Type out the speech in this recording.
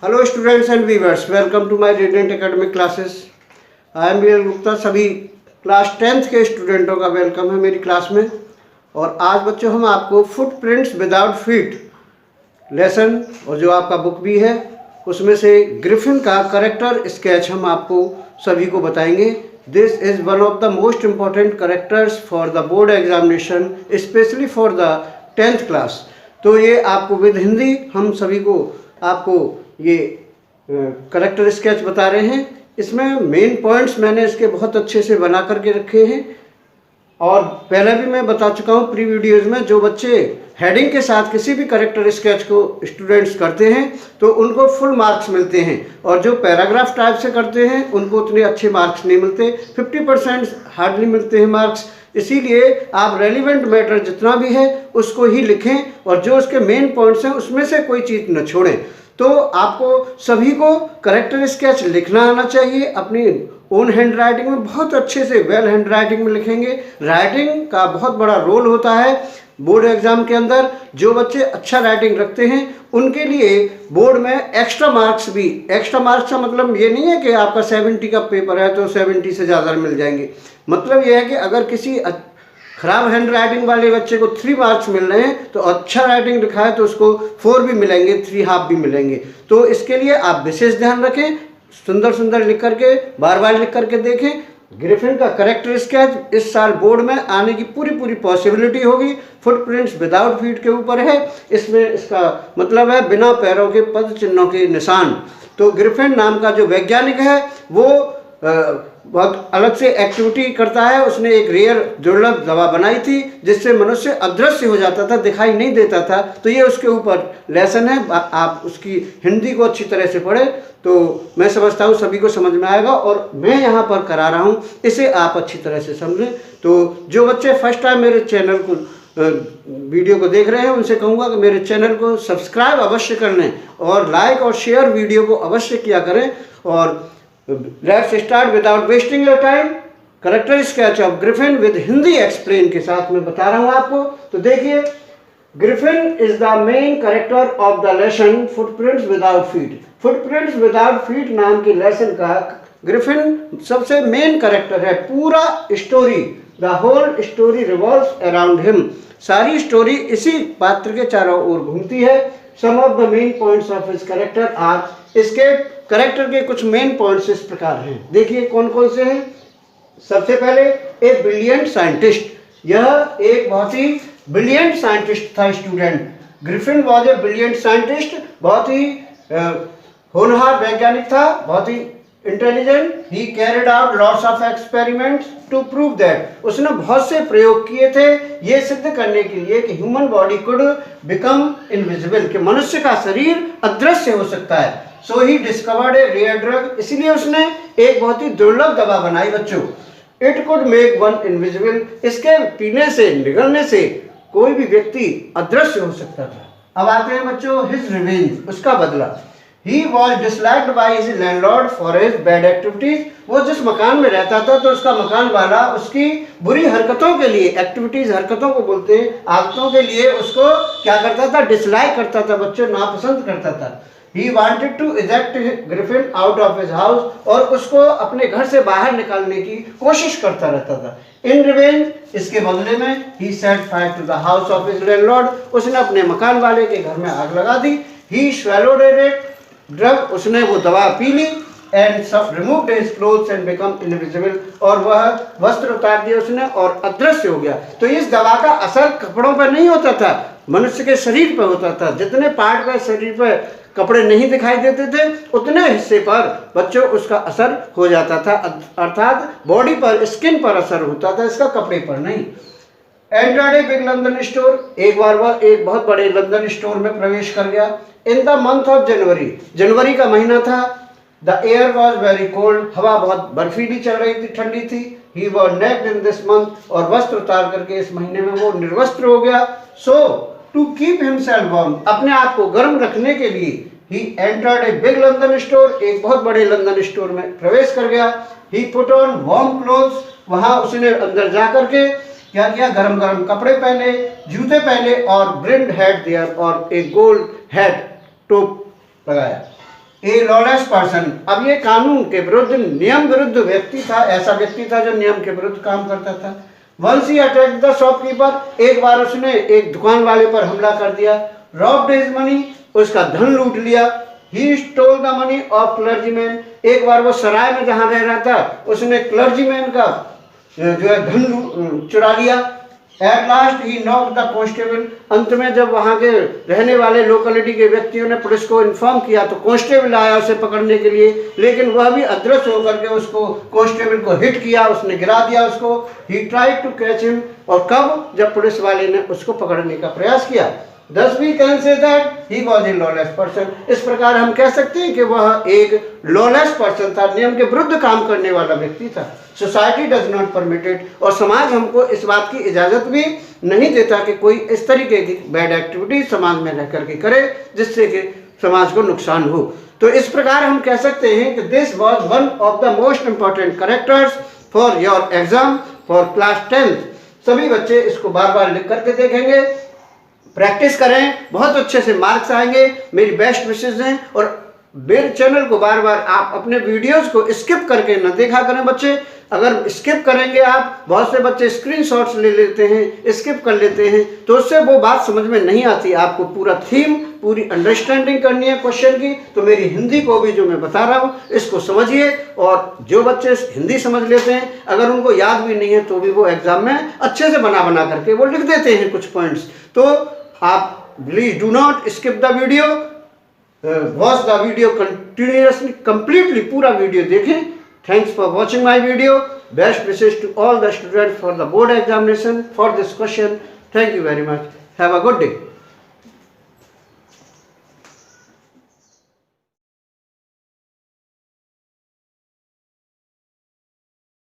Hello students and viewers, welcome to my radiant academic classes. I am VL Gupta. सभी class 10th के स्टूडेंटों का welcome है मेरी class में। और आज बच्चों हम आपको फुटप्रिंट्स विदाउट फीट लेसन और जो आपका बुक भी है उसमें से ग्रिफिन का करेक्टर स्केच हम आपको सभी को बताएंगे। This is one of the most important characters for the board examination, specially for the 10th class. तो ये आपको विद हिंदी हम सभी को आपको ये करेक्टर स्केच बता रहे हैं। इसमें मेन पॉइंट्स मैंने इसके बहुत अच्छे से बना करके रखे हैं और पहले भी मैं बता चुका हूँ प्री वीडियोज़ में। जो बच्चे हेडिंग के साथ किसी भी करेक्टर स्केच को स्टूडेंट्स करते हैं तो उनको फुल मार्क्स मिलते हैं, और जो पैराग्राफ टाइप से करते हैं उनको उतने अच्छे मार्क्स नहीं मिलते, 50% हार्डली मिलते हैं मार्क्स। इसीलिए आप रेलिवेंट मैटर जितना भी है उसको ही लिखें और जो उसके मेन पॉइंट्स हैं उसमें से कोई चीज़ न छोड़ें। तो आपको सभी को करेक्टर स्केच लिखना आना चाहिए। अपनी ओन हैंड राइटिंग में बहुत अच्छे से वेल हैंड राइटिंग में लिखेंगे। राइटिंग का बहुत बड़ा रोल होता है बोर्ड एग्जाम के अंदर। जो बच्चे अच्छा राइटिंग रखते हैं उनके लिए बोर्ड में एक्स्ट्रा मार्क्स भी, एक्स्ट्रा मार्क्स का मतलब ये नहीं है कि आपका 70 का पेपर है तो 70 से ज़्यादा मिल जाएंगे। मतलब ये है कि अगर किसी खराब हैंड राइटिंग वाले बच्चे को 3 मार्क्स मिल रहे हैं तो अच्छा राइटिंग लिखा है तो उसको 4 भी मिलेंगे, 3.5 भी मिलेंगे। तो इसके लिए आप विशेष ध्यान रखें, सुंदर सुंदर लिख करके बार बार लिख करके देखें। ग्रिफिन का करेक्टर स्केच इस साल बोर्ड में आने की पूरी पॉसिबिलिटी होगी। फुटप्रिंट्स विदाउट फीट के ऊपर है, इसमें इसका मतलब है बिना पैरों के पद चिन्हों के निशान। तो ग्रिफिन नाम का जो वैज्ञानिक है वो बहुत अलग से एक्टिविटी करता है। उसने एक रेयर दुर्लभ दवा बनाई थी जिससे मनुष्य अदृश्य हो जाता था, दिखाई नहीं देता था। तो ये उसके ऊपर लेसन है। आप उसकी हिंदी को अच्छी तरह से पढ़ें तो मैं समझता हूँ सभी को समझ में आएगा, और मैं यहाँ पर करा रहा हूँ इसे आप अच्छी तरह से समझें। तो जो बच्चे फर्स्ट टाइम मेरे चैनल को वीडियो को देख रहे हैं उनसे कहूँगा कि मेरे चैनल को सब्सक्राइब अवश्य कर लें और लाइक और शेयर वीडियो को अवश्य किया करें। और let's start without wasting your time. Character sketch of Griffin with Hindi explain के साथ मैं बता रहा हूँ आपको। तो देखिए, Griffin is the main character of the lesson footprints without feet. Footprints without feet नाम के लेसन का ग्रिफिन सबसे मेन करेक्टर है। पूरा story, the whole story revolves around him. सारी स्टोरी इसी पात्र के चारों ओर घूमती है। Some of the main points of his character are, इसके करेक्टर के कुछ मेन पॉइंट्स इस प्रकार हैं। देखिए कौन कौन से हैं। सबसे पहले ए ब्रिलियंट साइंटिस्ट। यह एक बहुत ही ब्रिलियंट साइंटिस्ट था student. Griffin was a brilliant scientist, बहुत ही होनहार वैज्ञानिक था, बहुत ही intelligent. He carried out lots of experiments to prove that. उसने बहुत से प्रयोग किए थे ये सिद्ध करने के लिए कि human body could become invisible, कि मनुष्य का शरीर अदृश्य हो सकता है। So he discovered a rare drug, इसीलिए उसने एक बहुत ही दुर्लभ दवा बनाई बच्चों। It could make one invisible, इसके पीने से, निगलने से कोई भी व्यक्ति अदृश्य हो सकता था। अब आते हैं बच्चों हिज रिवेंज, उसका बदला। He was disliked by his landlord for his bad activities। वो जिस मकान में रहता था तो उसका मकान वाला उसकी बुरी हरकतों के लिए, एक्टिविटीज हरकतों को बोलते हैं, आदतों के लिए उसको क्या करता था, डिसलाइक करता था बच्चों, नापसंद करता था। He wanted to eject Griffin out of his house, और उसको अपने घर से बाहर निकालने की कोशिश करता रहता था। In revenge, इसके बदले में he set fire to the house of his landlord, उसने अपने मकान वाले के घर में आग लगा दी। He swallowed a ड्रग, उसने वो दवा पी ली। एंड सब removed his clothes and become invisible, और वह वस्त्र उतार दिए उसने और अदृश्य हो गया। तो इस दवा का असर कपड़ों पर नहीं होता था, मनुष्य के शरीर पर होता था। जितने पार्ट पर शरीर पर कपड़े नहीं दिखाई देते थे उतने हिस्से पर बच्चों उसका असर हो जाता था, अर्थात बॉडी पर, स्किन पर असर होता था, इसका कपड़े पर नहीं। Entered a big London store, एक बार वह एक बहुत बड़े लंदन स्टोर में प्रवेश कर गया। In the month of January, जनवरी का महीना था। The air was very cold, हवा बहुत बर्फीली चल रही थी, ठंडी थी। He was naked in this month, और वस्त्र उतार करके इस महीने में वो निर्वस्त्र हो गया। सो टू कीप हिमसेल्फ वार्म, अपने आप को गर्म रखने के लिए he entered a big London store, एक बहुत बड़े लंदन स्टोर में प्रवेश कर गया। ही पुट ऑन वार्म क्लोथ्स, वहां उसने अंदर जा करके क्या किया, गरम गरम कपड़े पहने, जूते पहने, और ब्रिम्ड हैट देयर, और एक गोल्ड हैट टोप लगाया। ए लॉलेस पर्सन। अब ये कानून के विरुद्ध, नियम विरुद्ध व्यक्ति था, ऐसा व्यक्ति था जो नियम के विरुद्ध काम करता था। Once he attack the shopkeeper, एक बार उसने एक दुकान वाले पर हमला कर दिया। रॉब्ड हिज मनी, उसका धन लूट लिया। He stole the money of clergyman, एक बार वो सराय में जहाँ रह रहा था उसने क्लर्जीमैन का जो है धन चुरा लिया। At last he knocked the constable, अंत में जब वहाँ के रहने वाले लोकेलिटी के व्यक्तियों ने पुलिस को इन्फॉर्म किया तो कांस्टेबल आया उसे पकड़ने के लिए, लेकिन वह भी अदृश्य होकर के उसको कांस्टेबल को हिट किया, उसने गिरा दिया उसको। He tried to catch him, और कब, जब पुलिस वाले ने उसको पकड़ने का प्रयास किया। Thus we can say that he was a lawless person। इस प्रकार हम कह सकते हैं कि वह एक लॉलेस पर्सन था, नियम के विरुद्ध काम करने वाला व्यक्ति था। Society does not permit it, और समाज हमको इस बात की इजाज़त भी नहीं देता कि कोई इस तरीके की बैड एक्टिविटी समाज में रह करके करे जिससे कि समाज को नुकसान हो। तो इस प्रकार हम कह सकते हैं कि this was one of the most important characters for your exam for class 10th। सभी बच्चे इसको बार बार लिख करके देखेंगे, प्रैक्टिस करें, बहुत अच्छे से मार्क्स आएंगे। मेरी बेस्ट विशेष हैं, और मेरे चैनल को बार बार आप अपने वीडियोस को स्किप करके न देखा करें बच्चे। अगर स्किप करेंगे आप, बहुत से बच्चे स्क्रीनशॉट्स ले लेते हैं, स्किप कर लेते हैं, तो उससे वो बात समझ में नहीं आती। आपको पूरा थीम, पूरी अंडरस्टैंडिंग करनी है क्वेश्चन की। तो मेरी हिंदी को भी जो मैं बता रहा हूँ इसको समझिए, और जो बच्चे हिंदी समझ लेते हैं, अगर उनको याद भी नहीं है तो भी वो एग्जाम में अच्छे से बना करके वो लिख देते हैं कुछ पॉइंट्स। तो आप please do not skip the video, watch the video continuously, completely पूरा वीडियो देखें। Thanks for watching my video. Best wishes to all the students for the board examination for this question. Thank you very much. Have a good day.